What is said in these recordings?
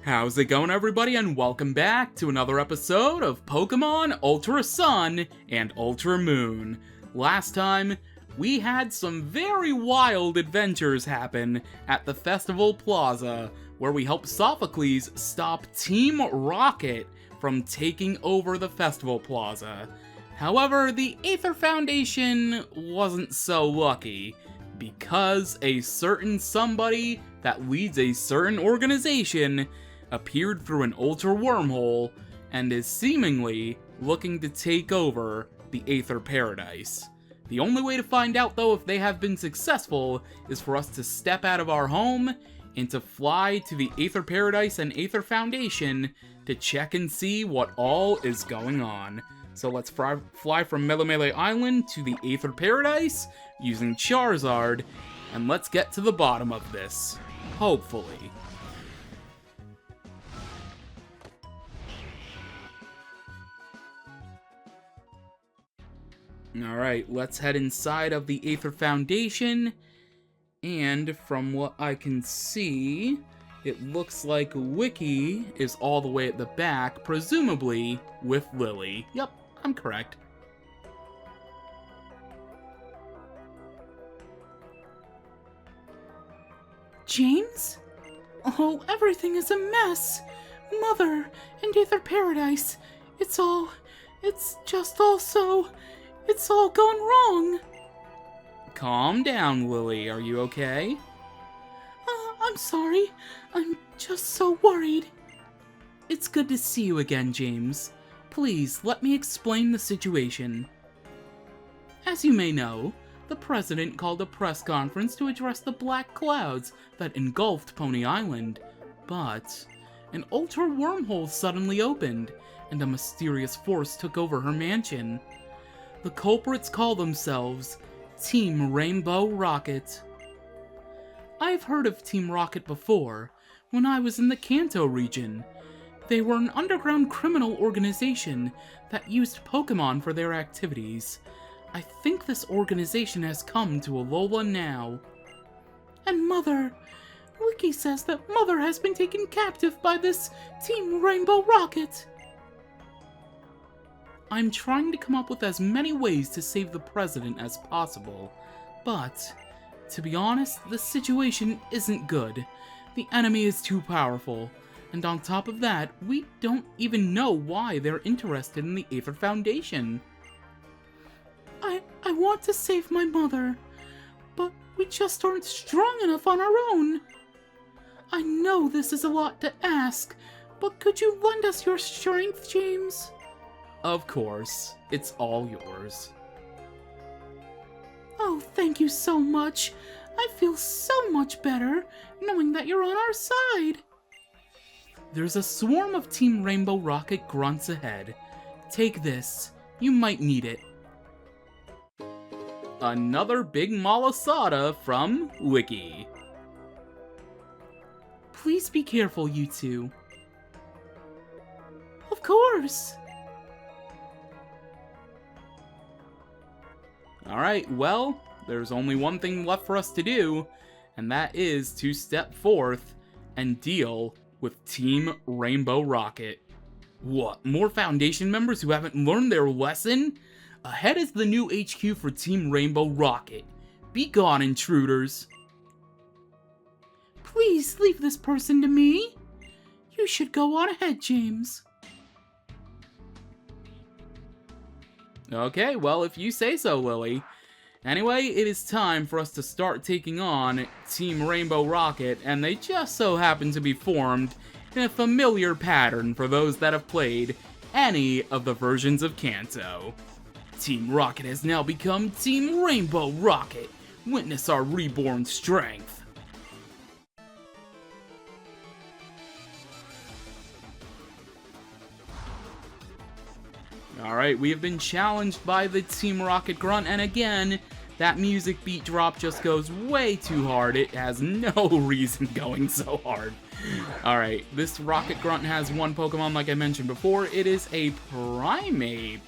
How's it going, everybody, and welcome back to another episode of Pokémon Ultra Sun and Ultra Moon. Last time, we had some very wild adventures happen at the Festival Plaza, where we helped Sophocles stop Team Rocket from taking over the Festival Plaza. However, the Aether Foundation wasn't so lucky, because a certain somebody that leads a certain organization appeared through an Ultra wormhole and is seemingly looking to take over the Aether Paradise. The only way to find out, though, if they have been successful is for us to step out of our home and to fly to the Aether Paradise and Aether Foundation to check and see what all is going on. So let's fly from Melemele Island to the Aether Paradise using Charizard, and let's get to the bottom of this. Hopefully. Alright, let's head inside of the Aether Foundation, and from what I can see, it looks like Wiki is all the way at the back, presumably with Lily. Yep, I'm correct. James? Oh, everything is a mess. Mother and Aether Paradise. It's all gone wrong. Calm down, Lily. Are you okay? I'm sorry. I'm just so worried. It's good to see you again, James. Please, let me explain the situation. As you may know, the President called a press conference to address the black clouds that engulfed Pony Island, but an Ultra wormhole suddenly opened, and a mysterious force took over her mansion. The culprits call themselves Team Rainbow Rocket. I've heard of Team Rocket before, when I was in the Kanto region. They were an underground criminal organization that used Pokémon for their activities. I think this organization has come to Alola now. And Mother. Wiki says that Mother has been taken captive by this Team Rainbow Rocket. I'm trying to come up with as many ways to save the President as possible, but, to be honest, the situation isn't good. The enemy is too powerful, and on top of that, we don't even know why they're interested in the Aether Foundation. I want to save my mother, but we just aren't strong enough on our own. I know this is a lot to ask, but could you lend us your strength, James? Of course, it's all yours. Oh, thank you so much. I feel so much better knowing that you're on our side. There's a swarm of Team Rainbow Rocket grunts ahead. Take this. You might need it. Another big malasada from Wiki. Please be careful, you two. Of course. Alright, well, there's only one thing left for us to do, and that is to step forth and deal with Team Rainbow Rocket. What, more Foundation members who haven't learned their lesson? Ahead is the new HQ for Team Rainbow Rocket. Be gone, intruders. Please leave this person to me. You should go on ahead, James. Okay, well, if you say so, Lily. Anyway, it is time for us to start taking on Team Rainbow Rocket, and they just so happen to be formed in a familiar pattern for those that have played any of the versions of Kanto. Team Rocket has now become Team Rainbow Rocket. Witness our reborn strength. Alright, we have been challenged by the Team Rocket Grunt, and again, that music beat drop just goes way too hard. It has no reason going so hard. Alright, this Rocket Grunt has one Pokemon like I mentioned before. It is a Primeape.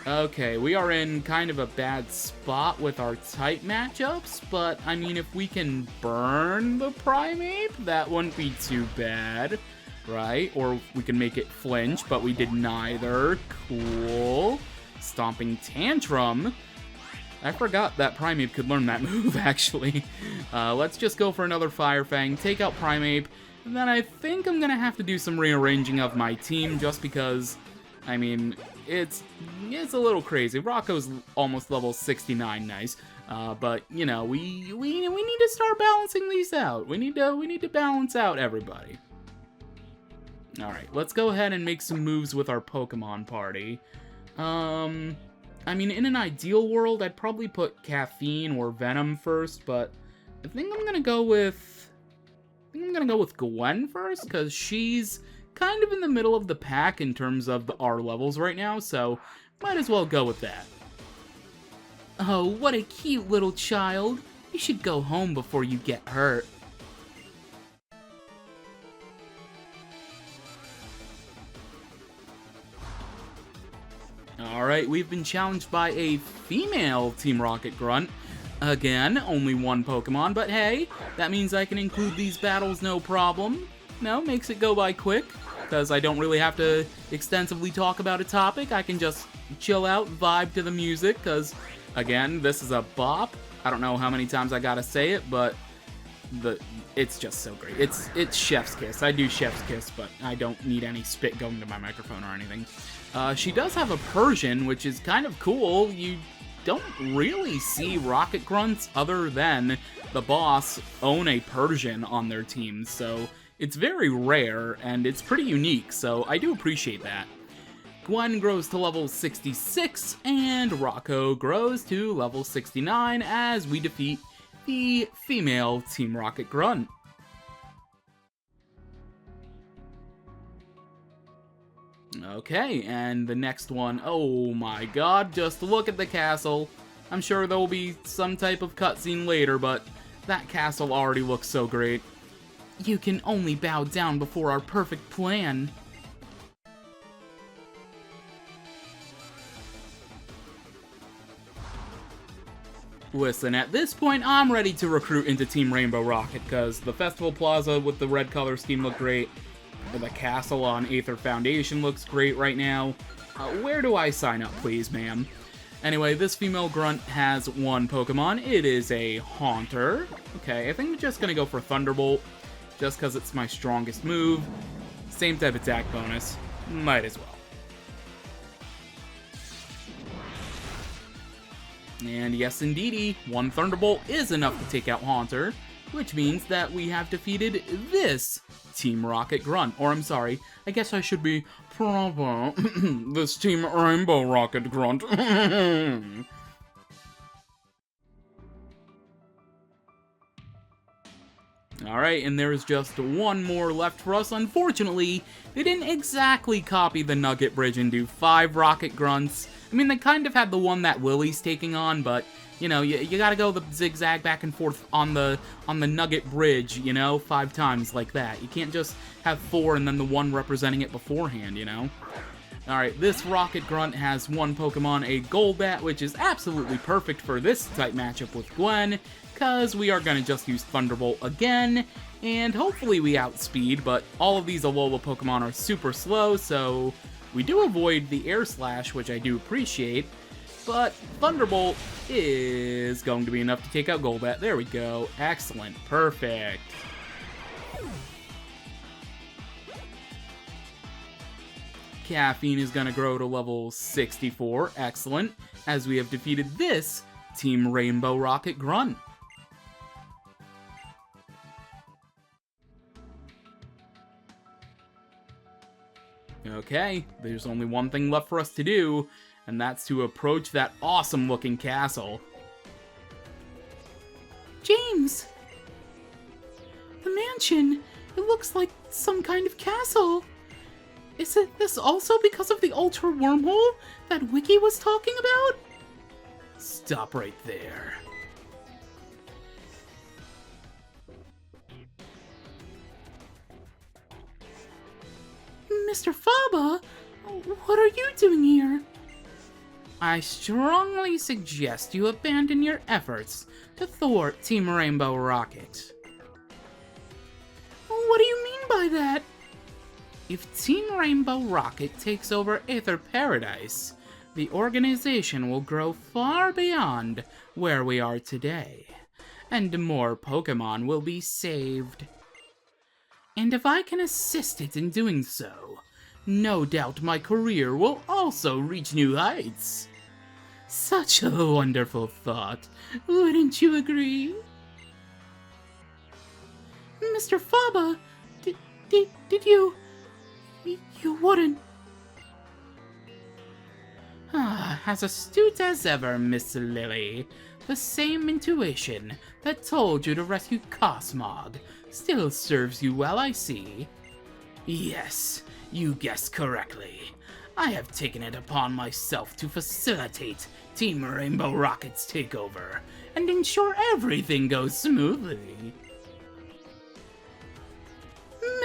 Okay, we are in kind of a bad spot with our type matchups, but I mean, if we can burn the Primeape, that wouldn't be too bad. right? Or we can make it flinch, but we did neither. Cool. Stomping Tantrum. I forgot that Primeape could learn that move, actually. Let's just go for another Fire Fang, take out Primeape, and then I think I'm gonna have to do some rearranging of my team, just because, I mean, it's a little crazy. Rocco's almost level 69, nice. But, you know, we need to start balancing these out. We need to balance out everybody. Alright, let's go ahead and make some moves with our Pokemon party. I mean, in an ideal world, I'd probably put Caffeine or Venom first, but I think I'm gonna go with Gwen first, because she's kind of in the middle of the pack in terms of the R levels right now, so might as well go with that. Oh, what a cute little child. You should go home before you get hurt. Alright, we've been challenged by a female Team Rocket Grunt. Again, only one Pokemon, but hey, that means I can include these battles no problem. No, makes it go by quick, because I don't really have to extensively talk about a topic. I can just chill out, vibe to the music, because, again, this is a bop. I don't know how many times I gotta say it, but it's just so great. It's chef's kiss. I do chef's kiss, but I don't need any spit going to my microphone or anything. She does have a Persian, which is kind of cool. You don't really see Rocket Grunts other than the boss own a Persian on their team, so it's very rare, and it's pretty unique, so I do appreciate that. Gwen grows to level 66, and Rocco grows to level 69 as we defeat the female Team Rocket Grunt. Okay, and the next one, oh my god, just look at the castle. I'm sure there will be some type of cutscene later, but that castle already looks so great. You can only bow down before our perfect plan. Listen, at this point, I'm ready to recruit into Team Rainbow Rocket, because the Festival Plaza with the red color scheme looked great. The castle on Aether Foundation looks great right now. Where do I sign up, please, ma'am? Anyway, this female grunt has one Pokemon. It is a Haunter. Okay, I think I'm just gonna go for Thunderbolt, just because it's my strongest move. Same type attack bonus. Might as well. And yes, indeedy, one Thunderbolt is enough to take out Haunter, which means that we have defeated this Team Rocket Grunt. Or, I'm sorry, I guess I should be proper. This Team Rainbow Rocket Grunt. Alright, and there's just one more left for us. Unfortunately, they didn't exactly copy the Nugget Bridge and do 5 Rocket Grunts. I mean, they kind of had the one that Lily's taking on, but, you know, you gotta go the zigzag back and forth on the Nugget Bridge, you know, 5 times like that. You can't just have 4 and then the one representing it beforehand, you know? Alright, this Rocket Grunt has one Pokemon, a Golbat, which is absolutely perfect for this type matchup with Gwen, because we are going to just use Thunderbolt again, and hopefully we outspeed, but all of these Alola Pokemon are super slow, so we do avoid the Air Slash, which I do appreciate, but Thunderbolt is going to be enough to take out Golbat. There we go. Excellent. Perfect. Caffeine is going to grow to level 64. Excellent. As we have defeated this Team Rainbow Rocket Grunt. Okay, there's only one thing left for us to do, and that's to approach that awesome-looking castle. James! The mansion! It looks like some kind of castle! Is it this also because of the Ultra Wormhole that Wiki was talking about? Stop right there. Mr. Faba, what are you doing here? I strongly suggest you abandon your efforts to thwart Team Rainbow Rocket. What do you mean by that? If Team Rainbow Rocket takes over Aether Paradise, the organization will grow far beyond where we are today, and more Pokémon will be saved. And if I can assist it in doing so, no doubt my career will also reach new heights. Such a wonderful thought, wouldn't you agree? Mr. Faba, did you wouldn't... As astute as ever, Miss Lily. The same intuition that told you to rescue Cosmog still serves you well, I see. Yes, you guessed correctly. I have taken it upon myself to facilitate Team Rainbow Rocket's takeover and ensure everything goes smoothly.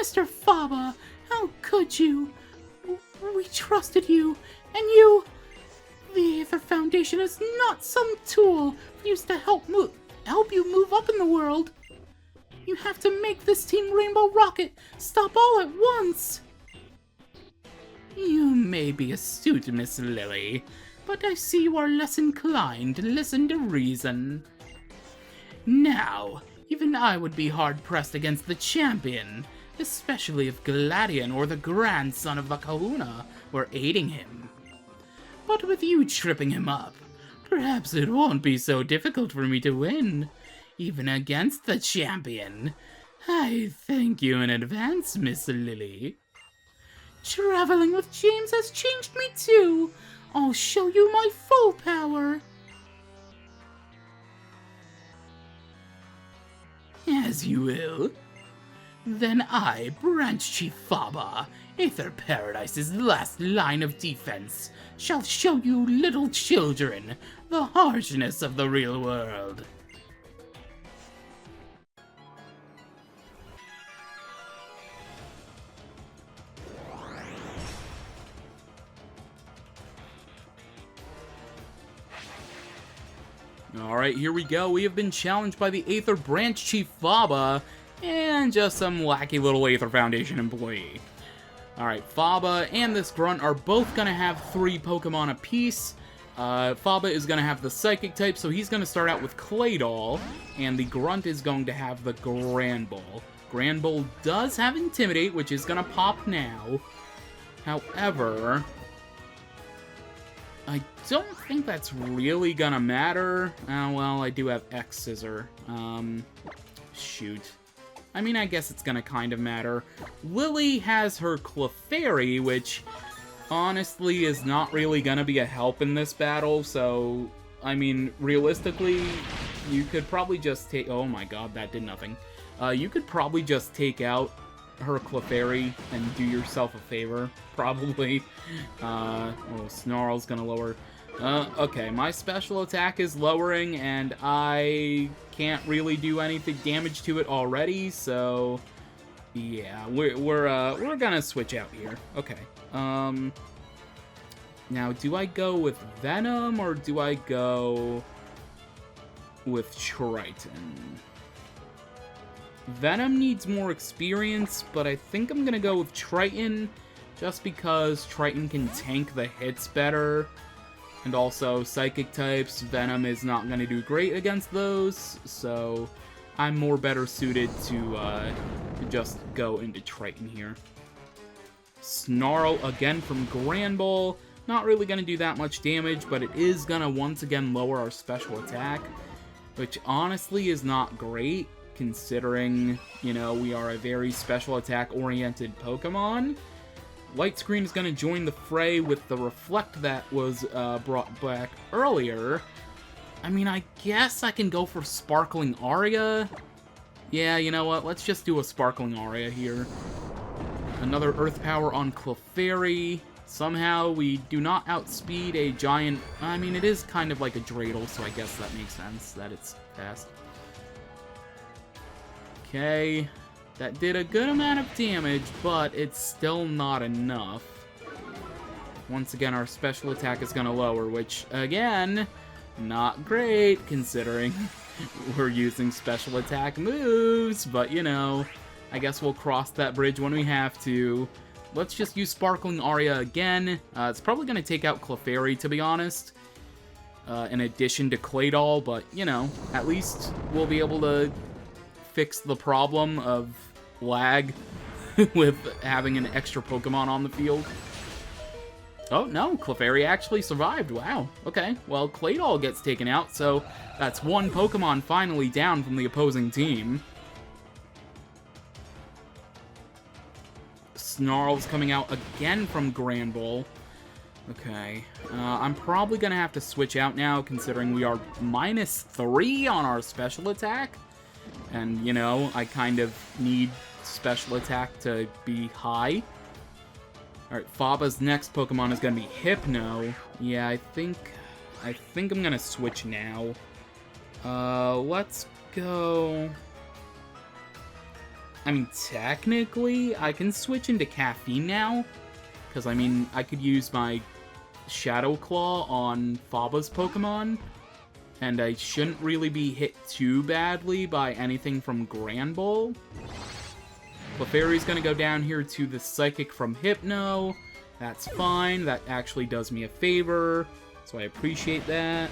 Mr. Faba, how could you? We trusted you, and you... The Aether Foundation is not some tool used to help you move up in the world. You have to make this Team Rainbow Rocket stop all at once. You may be astute, Miss Lily, but I see you are less inclined to listen to reason. Now, even I would be hard-pressed against the champion, especially if Gladion or the grandson of the Kahuna were aiding him. But with you tripping him up, perhaps it won't be so difficult for me to win, even against the champion. I thank you in advance, Miss Lily. Traveling with James has changed me too. I'll show you my full power. As you will. Then I, Branch Chief Faba, Aether Paradise's last line of defense, shall show you little children the harshness of the real world. Alright, here we go. We have been challenged by the Aether Branch Chief Faba and just some wacky little Aether Foundation employee. Alright, Faba and this Grunt are both going to have 3 Pokemon apiece. Faba is going to have the Psychic type, so he's going to start out with Claydol, and the Grunt is going to have the Granbull. Granbull does have Intimidate, which is going to pop now. However, I don't think that's really going to matter. Well, I do have X-Scissor. Shoot. I mean, I guess it's gonna kind of matter. Lily has her Clefairy, which honestly is not really gonna be a help in this battle, so, I mean, realistically, you could probably just take... Oh my god, that did nothing. You could probably just take out her Clefairy and do yourself a favor, probably. Snarl's gonna lower... okay, my special attack is lowering, and I can't really do anything damage to it already, so yeah, we're gonna switch out here. Okay. Now, do I go with Venom or do I go with Triton? Venom needs more experience, but I think I'm gonna go with Triton just because Triton can tank the hits better. And also, Psychic types, Venom is not going to do great against those, so I'm more better suited to just go into Triton here. Snarl again from Granbull, not really going to do that much damage, but it is going to once again lower our special attack, which honestly is not great, considering, you know, we are a very special attack-oriented Pokemon. Light Screen is going to join the fray with the Reflect that was brought back earlier. I mean, I guess I can go for Sparkling Aria. Yeah, you know what? Let's just do a Sparkling Aria here. Another Earth Power on Clefairy. Somehow we do not outspeed a giant... I mean, it is kind of like a Dreidel, so I guess that makes sense that it's fast. Okay. That did a good amount of damage, but it's still not enough. Once again, our special attack is going to lower, which, again, not great, considering we're using special attack moves. But, you know, I guess we'll cross that bridge when we have to. let's just use Sparkling Aria again. It's probably going to take out Clefairy, to be honest, in addition to Claydol, but, you know, at least we'll be able to fix the problem of lag with having an extra Pokemon on the field. Oh, no, Clefairy actually survived. Wow. Okay, well, Claydol gets taken out, so that's one Pokemon finally down from the opposing team. Snarl's coming out again from Granbull. Okay, I'm probably going to have to switch out now, considering we are -3 on our special attack. And, you know, I kind of need special attack to be high. Alright, Faba's next Pokemon is going to be Hypno. Yeah, I think I'm going to switch now. Let's go... I mean, technically, I can switch into Caffeine now. Because, I mean, I could use my Shadow Claw on Faba's Pokemon. And I shouldn't really be hit too badly by anything from Granbull. Clefairy's gonna go down here to the Psychic from Hypno. That's fine. That actually does me a favor. So I appreciate that.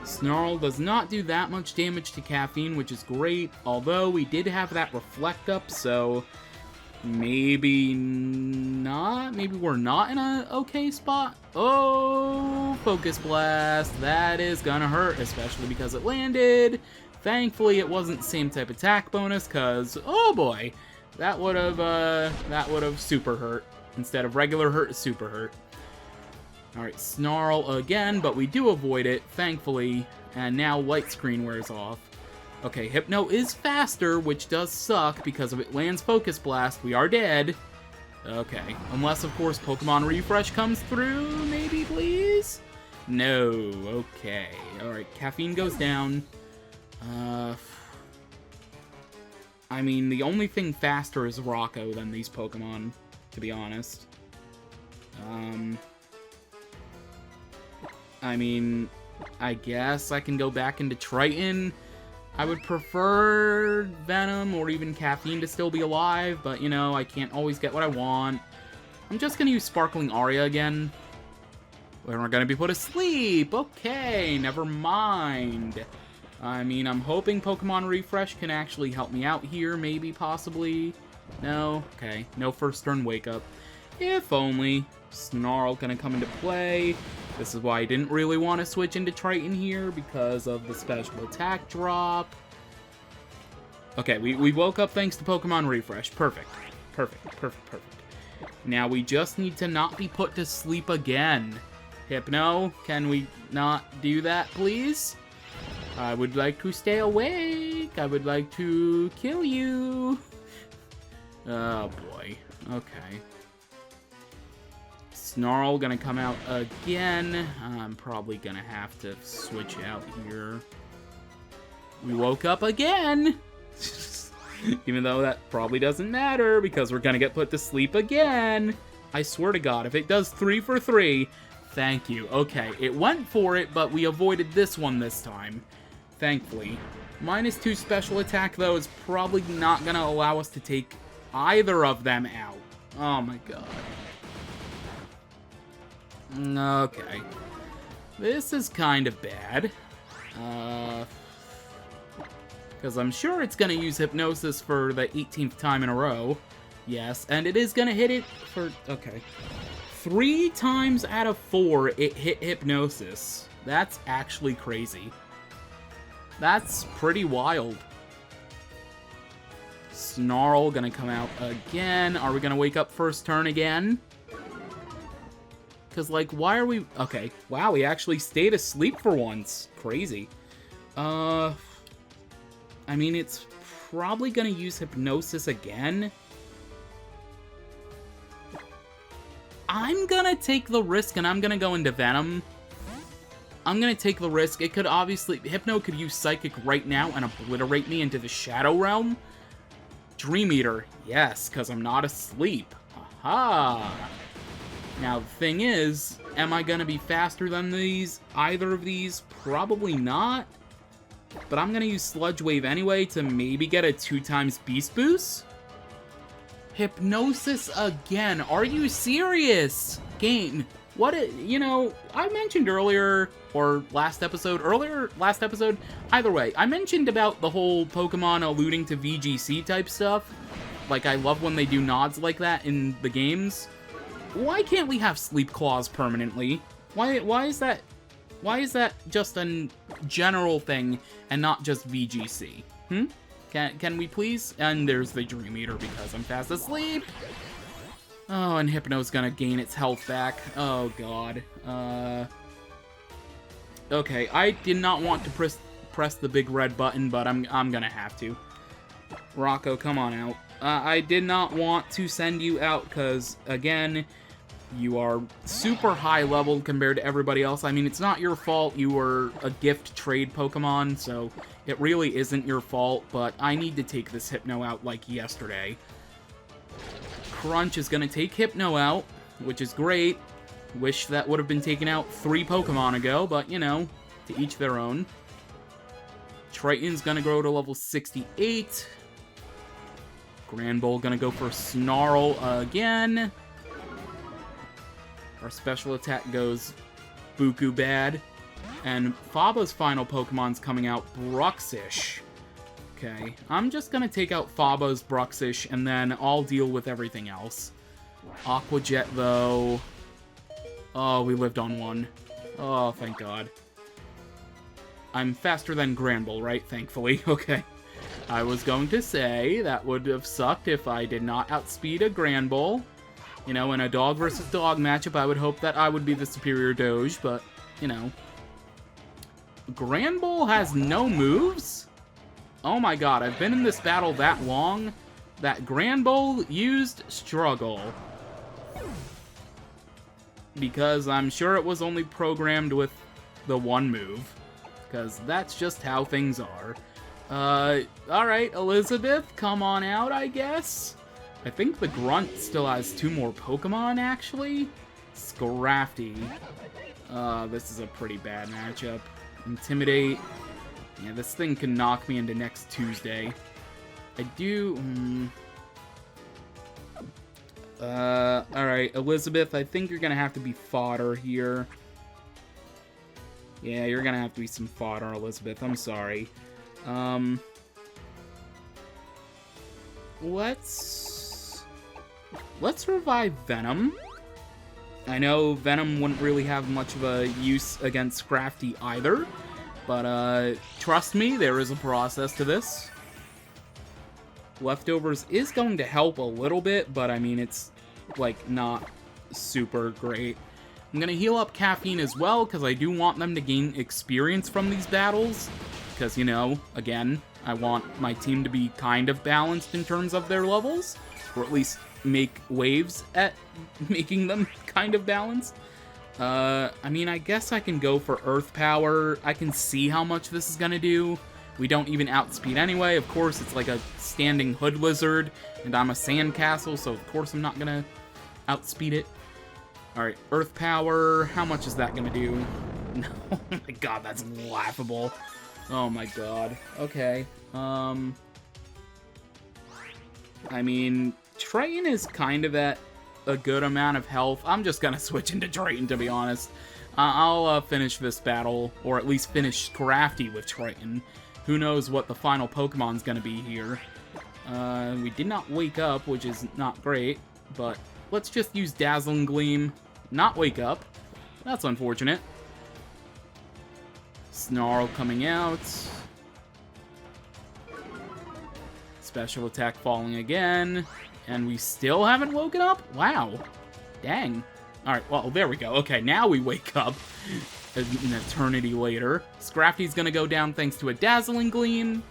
Snarl does not do that much damage to Caffeine, which is great. Although we did have that Reflect up, so maybe not. Maybe we're not in a okay spot. Oh, Focus Blast. That is gonna hurt, especially because it landed. Thankfully, it wasn't the same type attack bonus, because, oh boy, that would have super hurt. Instead of regular hurt, super hurt. Alright, Snarl again, but we do avoid it, thankfully, and now Light Screen wears off. Okay, Hypno is faster, which does suck, because if it lands Focus Blast, we are dead. Okay, unless, of course, Pokemon Refresh comes through, maybe, please? No, okay. Alright, Caffeine goes down. I mean, the only thing faster is Rocco than these Pokemon, to be honest. I mean, I guess I can go back into Triton. I would prefer Venom or even Caffeine to still be alive, but, you know, I can't always get what I want. I'm just gonna use Sparkling Aria again. We're gonna be put asleep. Okay, never mind. I mean, I'm hoping Pokemon Refresh can actually help me out here, maybe, possibly. No? Okay, no first turn wake up. If only. Snarl gonna come into play. This is why I didn't really want to switch into Triton here, because of the special attack drop. Okay, we woke up thanks to Pokemon Refresh. Perfect. Perfect, perfect, perfect. Now we just need to not be put to sleep again. Hypno, can we not do that, please? I would like to stay awake. I would like to kill you. Oh, boy. Okay. Snarl gonna come out again. I'm probably gonna have to switch out here. We woke up again! Even though that probably doesn't matter, because we're gonna get put to sleep again. I swear to God, if it does 3 for 3, thank you. Okay, it went for it, but we avoided this one this time. Thankfully. -2 special attack, though, is probably not gonna allow us to take either of them out. Oh my God. Okay. This is kind of bad. Because I'm sure it's going to use Hypnosis for the 18th time in a row. Yes, and it is going to hit it for... Okay. 3 times out of 4, it hit Hypnosis. That's actually crazy. That's pretty wild. Snarl going to come out again. Are we going to wake up first turn again? Because, like, why are we... Okay. Wow, we actually stayed asleep for once. Crazy. I mean, it's probably going to use Hypnosis again. I'm going to take the risk, and I'm going to go into Venom. I'm going to take the risk. It could obviously... Hypno could use Psychic right now and obliterate me into the Shadow Realm. Dream Eater. Yes, because I'm not asleep. Aha! Now, the thing is, am I going to be faster than either of these? Probably not. But I'm going to use Sludge Wave anyway to maybe get a 2 times Beast Boost. Hypnosis again. Are you serious? Game. You know, I mentioned earlier, or last episode, either way, I mentioned about the whole Pokemon alluding to VGC type stuff. Like, I love when they do nods like that in the games. Why can't we have Sleep Claws permanently? Why is that just a general thing and not just VGC? Can we please? And there's the Dream Eater because I'm fast asleep. Oh, and Hypno's gonna gain its health back. Oh god. Okay, I did not want to press the big red button, but I'm gonna have to. Rocco, come on out. I did not want to send you out because, again, you are super high leveled compared to everybody else. I mean, it's not your fault. You were a gift trade Pokemon, so it really isn't your fault, but I need to take this Hypno out like yesterday. Crunch is gonna take Hypno out, which is great. Wish that would have been taken out 3 Pokemon ago, but, you know, to each their own. Triton's gonna grow to level 68. Granbull gonna go for Snarl again. Our special attack goes buku bad. And Faba's final Pokemon's coming out, Bruxish. Okay, I'm just gonna take out Faba's Bruxish, and then I'll deal with everything else. Aqua Jet, though. Oh, we lived on 1. Oh, thank God. I'm faster than Granbull, right? Thankfully. Okay. I was going to say that would have sucked if I did not outspeed a Granbull. You know, in a dog versus dog matchup, I would hope that I would be the superior Doge, but, you know. Granbull has no moves? Oh my god, I've been in this battle that long that Granbull used Struggle. Because I'm sure it was only programmed with the 1 move. Because that's just how things are. Alright, Elizabeth, come on out, I guess. I think the Grunt still has 2 more Pokemon, actually. Scrafty. This is a pretty bad matchup. Intimidate. Yeah, this thing can knock me into next Tuesday. I do... alright, Elizabeth, I think you're gonna have to be fodder here. Yeah, you're gonna have to be some fodder, Elizabeth. I'm sorry. Let's revive Venom. I know Venom wouldn't really have much of a use against Scrafty either, but trust me, there is a process to this. Leftovers is going to help a little bit, but I mean, it's, like, not super great. I'm gonna heal up Caffeine as well, because I do want them to gain experience from these battles. Because, you know, again, I want my team to be kind of balanced in terms of their levels, or at least make waves at making them kind of balanced. I mean, I guess I can go for Earth Power. I can see how much this is gonna do. We don't even outspeed anyway. Of course, it's like a standing hood lizard, and I'm a sandcastle, so of course I'm not gonna outspeed it. Alright, Earth Power. How much is that gonna do? No, oh my god, that's laughable. Oh my god. Okay. I mean, Triton is kind of at a good amount of health. I'm just gonna switch into Triton, to be honest. I'll finish this battle, or at least finish Scrafty with Triton. Who knows what the final Pokemon's gonna be here. We did not wake up, which is not great, but let's just use Dazzling Gleam. Not wake up. That's unfortunate. Snarl coming out. Special attack falling again. And we still haven't woken up? Wow. Dang. Alright, well, there we go. Okay, now we wake up an eternity later. Scrafty's gonna go down thanks to a Dazzling Gleam.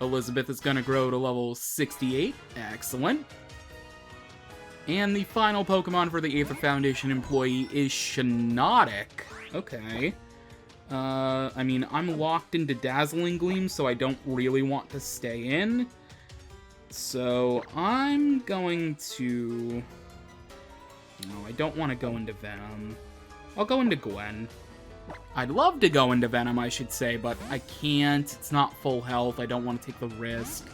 Elizabeth is gonna grow to level 68. Excellent. And the final Pokemon for the Aether Foundation employee is Shiinotic. Okay. I mean, I'm locked into Dazzling Gleam, so I don't really want to stay in. So, I'm going to... No, I don't want to go into Venom. I'll go into Gwen. I'd love to go into Venom, I should say, but I can't. It's not full health. I don't want to take the risk.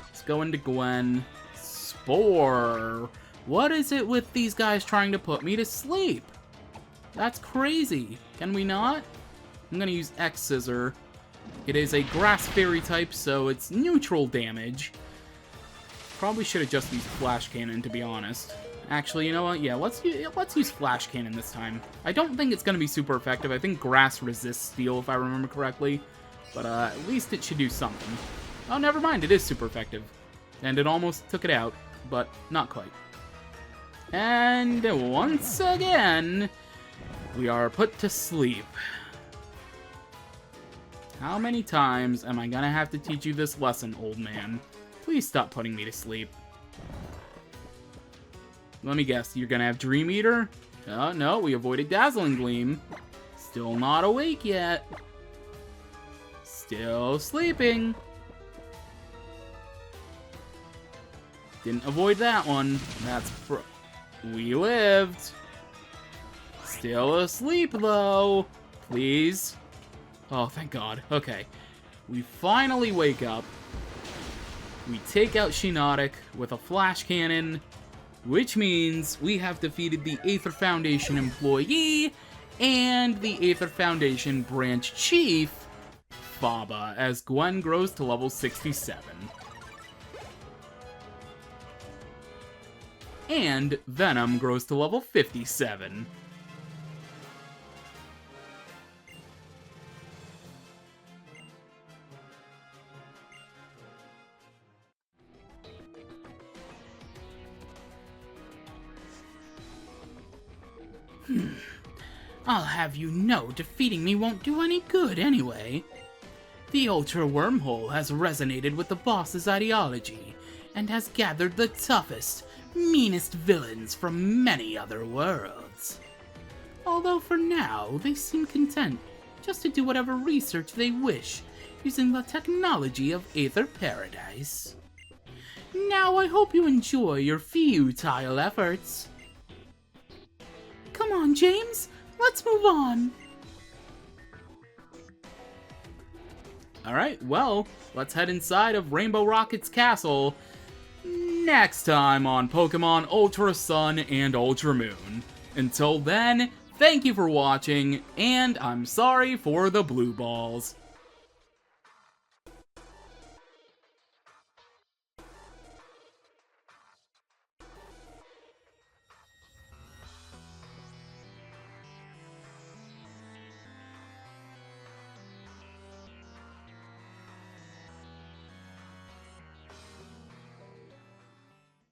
Let's go into Gwen. Spore. What is it with these guys trying to put me to sleep? That's crazy. Can we not? I'm gonna use X Scissor. It is a Grass Fairy type, so it's neutral damage. Probably should have just used Flash Cannon, to be honest. Actually, you know what? Yeah, let's use Flash Cannon this time. I don't think it's gonna be super effective. I think Grass resists Steel, if I remember correctly. But at least it should do something. Oh, never mind. It is super effective. And it almost took it out, but not quite. And once again, we are put to sleep. How many times am I gonna have to teach you this lesson, old man? Please stop putting me to sleep. Let me guess, you're gonna have Dream Eater? Oh, no, we avoided Dazzling Gleam. Still not awake yet. Still sleeping. Didn't avoid that one. We lived. Still asleep, though. Please. Oh, thank God. Okay. We finally wake up. We take out Shiinotic with a Flash Cannon, which means we have defeated the Aether Foundation employee and the Aether Foundation branch chief, Faba, as Gwen grows to level 67. And Venom grows to level 57. I'll have you know defeating me won't do any good anyway. The Ultra Wormhole has resonated with the boss's ideology and has gathered the toughest, meanest villains from many other worlds. Although for now, they seem content just to do whatever research they wish using the technology of Aether Paradise. Now I hope you enjoy your futile efforts. Come on, James, let's move on. Alright, well, let's head inside of Rainbow Rocket's castle next time on Pokemon Ultra Sun and Ultra Moon. Until then, thank you for watching, and I'm sorry for the blue balls.